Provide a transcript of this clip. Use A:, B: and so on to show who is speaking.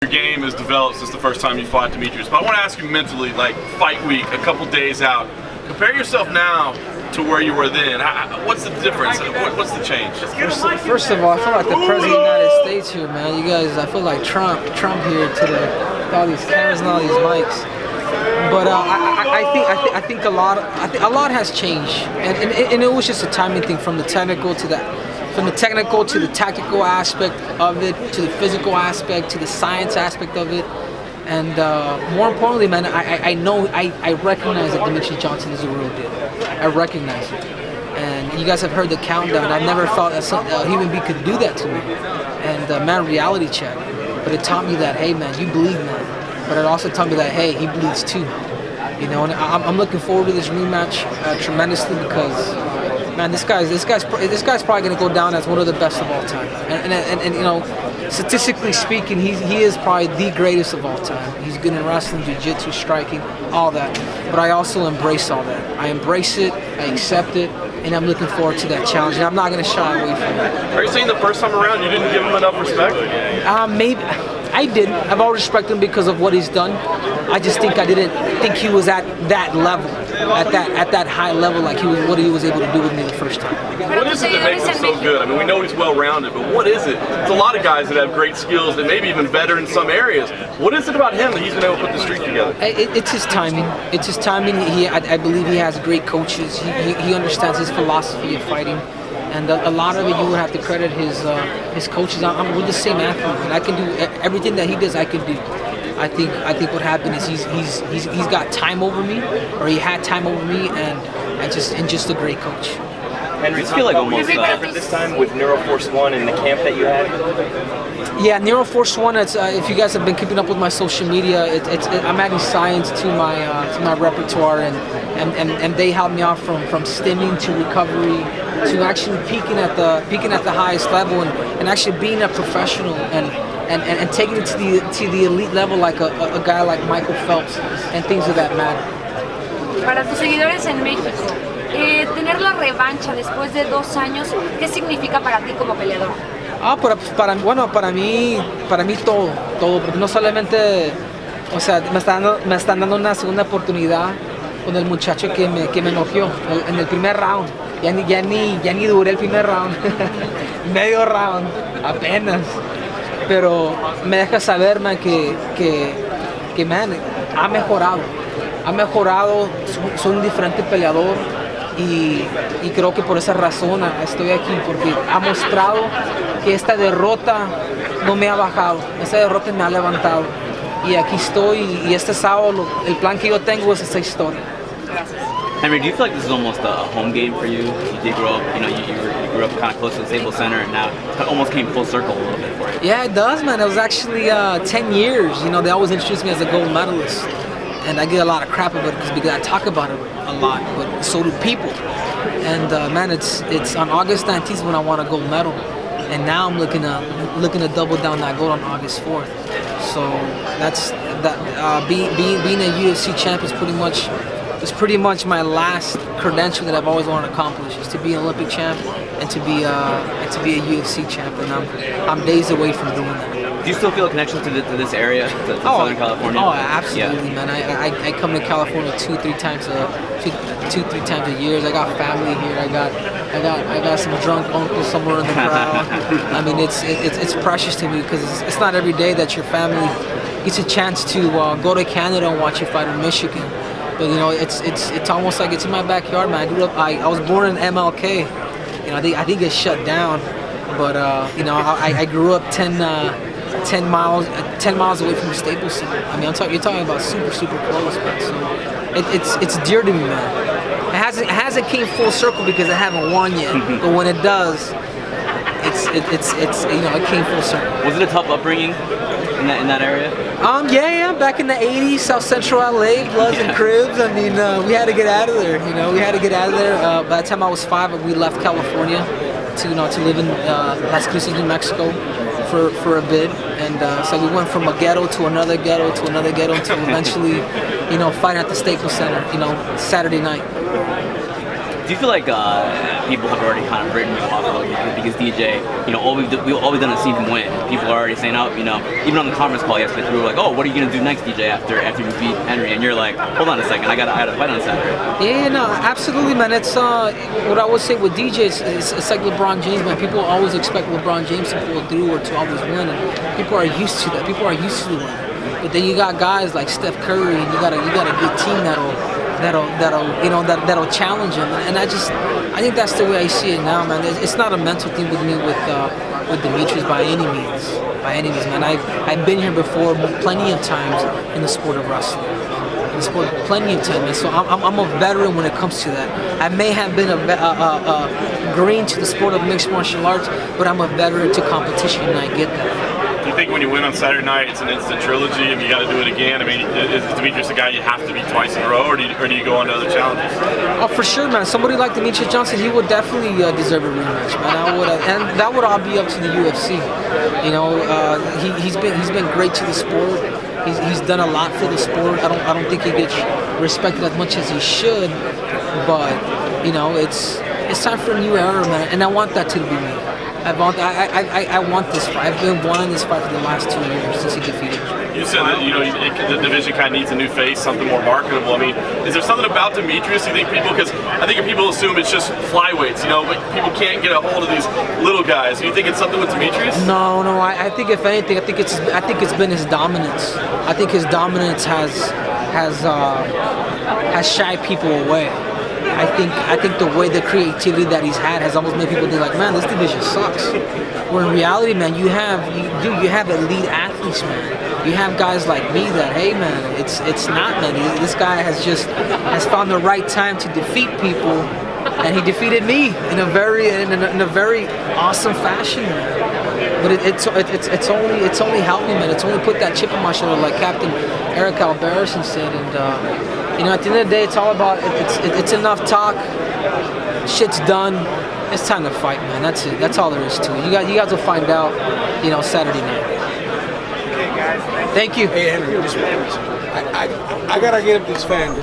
A: Your game has developed since the first time you fought Demetrius, but I want to ask you mentally, like fight week, a couple days out, compare yourself now to where you were then. What's the difference? What's the change?
B: First of all, I feel like the President of the United States here, man. You guys, I feel like Trump here today, with all these cameras and all these mics. But I think a lot has changed, and it was just a timing thing from the technical to the tactical aspect of it, to the physical aspect, to the science aspect of it, and more importantly, man, I recognize that Demetrius Johnson is a real deal. I recognize it, and you guys have heard the countdown. I've never thought that a human being could do that to me, and man, reality check. But it taught me that, hey, man, you bleed, man. But it also taught me that, hey, he bleeds too. You know, and I'm looking forward to this rematch tremendously because, man, this guy's probably going to go down as one of the best of all time. And you know, statistically speaking, he is probably the greatest of all time. He's good in wrestling, jiu-jitsu, striking, all that. But I also embrace all that. I embrace it, I accept it, and I'm looking forward to that challenge. And I'm not going to shy away from it.
A: Are you saying the first time around you didn't give him enough respect?
B: Maybe. I didn't. I've always respected him because of what he's done. I just think I didn't think he was at that level, at that high level, like what he was able to do with me the first time.
A: What is it that makes him so good? I mean, we know he's well-rounded, but what is it? There's a lot of guys that have great skills that maybe even better in some areas. What is it about him that he's been able to put the streak together?
B: It's his timing. It's his timing. I believe he has great coaches. He understands his philosophy of fighting. And a lot of it, you would have to credit his coaches. We're the same athlete, and I can do everything that he does. I can do. I think what happened is he's got time over me, or he had time over me, and just a great coach.
C: Henry, do you feel like almost different this time with Neuroforce 1 and the camp that you had?
B: Yeah, Neuroforce 1. It's if you guys have been keeping up with my social media, I'm adding science to my repertoire, and they help me out from stimming to recovery to actually peaking at the highest level and actually being a professional and taking it to the elite level like a guy like Michael Phelps and things of that matter.
D: Para tus seguidores en México, tener la revancha después de 2 años, ¿qué significa para ti como peleador?
B: Para mí todo, porque no solamente, o sea, me están dando una segunda oportunidad con el muchacho que me noqueó en el primer round. Ya ni duré el primer round, medio round, apenas. Pero me deja saber, man, que man, ha mejorado, soy un diferente peleador y creo que por esa razón estoy aquí, porque ha mostrado que esta derrota no me ha bajado, esta derrota me ha levantado. Y aquí estoy, y este sábado el plan que yo tengo es esta historia.
C: Henry, do you feel like this is almost a home game for you? You did grow up, you know, you grew up kind of close to the Staples Center, and now it almost came full circle a little bit for you.
B: Yeah, it does, man. It was actually 10 years. You know, they always introduced me as a gold medalist, and I get a lot of crap about it because I talk about it a lot, but so do people. And man, it's on August 19th when I won a gold medal, and now I'm looking to double down that gold on August 4th. So being a UFC champ is pretty much my last credential that I've always wanted to accomplish, is to be an Olympic champ and to be a UFC champ, and I'm days away from doing that.
C: Do you still feel a connection to this area, to Southern California?
B: Oh, absolutely, yeah. Man. I come to California two, three times a year. I got family here. I got some drunk uncles somewhere in the crowd. I mean, it's precious to me because it's not every day that your family gets a chance to go to Canada and watch you fight in Michigan. But you know, it's almost like it's in my backyard, man. I was born in MLK. You know, I think it's shut down, but you know, I grew up 10 miles away from the Staples Center. I mean, you're talking about super close, man. So it's dear to me, man. It hasn't came full circle because I haven't won yet, but when it does, it's you know, it came full circle.
C: Was it a tough upbringing in that area?
B: Yeah, back in the 80s, South Central LA, Bloods and Cribs. I mean, we had to get out of there. You know, we had to get out of there. By the time I was 5, we left California to live in Las Cruces, New Mexico for a bit, and so we went from a ghetto to another ghetto to another ghetto until eventually, you know, fighting at the Staples Center, you know, Saturday night.
C: Do you feel like people have already kind of written you off a little bit because DJ, you know, we've always done to see him win. People are already saying, oh, you know, even on the conference call yesterday, we were like, oh, what are you gonna do next, DJ, after you beat Henry? And you're like, hold on a second, I gotta fight on Saturday.
B: Yeah, no, absolutely, man. It's what I would say with DJ. It's like LeBron James, man. People always expect LeBron James to pull through or to always win, and people are used to that. People are used to winning. But then you got guys like Steph Curry, and you got a good team that'll challenge him. And I think that's the way I see it now, man. It's not a mental thing with me with Demetrius by any means. By any means, man. I've been here before plenty of times in the sport of wrestling. In the sport, plenty of times, man. So I'm a veteran when it comes to that. I may have been a green to the sport of mixed martial arts, but I'm a veteran to competition, and I get that.
A: Do you think when you win on Saturday night, it's an instant trilogy and you got to do it again? I mean, is Demetrius a guy you have to beat twice in a row, or do you go on to other challenges?
B: Oh, for sure, man. Somebody like Demetrius Johnson, he would definitely deserve a rematch, man. And that would all be up to the UFC. You know, he's been great to the sport. He's done a lot for the sport. I don't think he gets respected as much as he should, but you know, it's time for a new era, man. And I want that to be me. I want this fight. I've been wanting this fight for the last 2 years since he defeated me.
A: You said that, you know, the division kind of needs a new face, something more marketable. I mean, is there something about Demetrius you think people, because I think people assume it's just flyweights, you know, but people can't get a hold of these little guys. Do you think it's something with Demetrius?
B: No. I think if anything, I think it's been his dominance. I think his dominance has shied people away. I think the way the creativity that he's had has almost made people think like, man, this division sucks. Where in reality, man, you have elite athletes, man. You have guys like me that, hey, man, it's not, man. This guy has found the right time to defeat people, and he defeated me in a very awesome fashion, man. But it's only helped me, man. It's only put that chip on my shoulder, like Captain Eric Albertson said, and. You know, at the end of the day, it's all about, it's enough talk, shit's done, it's time to fight, man. That's it. That's all there is to it. You guys will find out, you know, Saturday night.
E: Okay, guys.
B: Thank you.
E: Hey, Henry, I gotta get up this fan.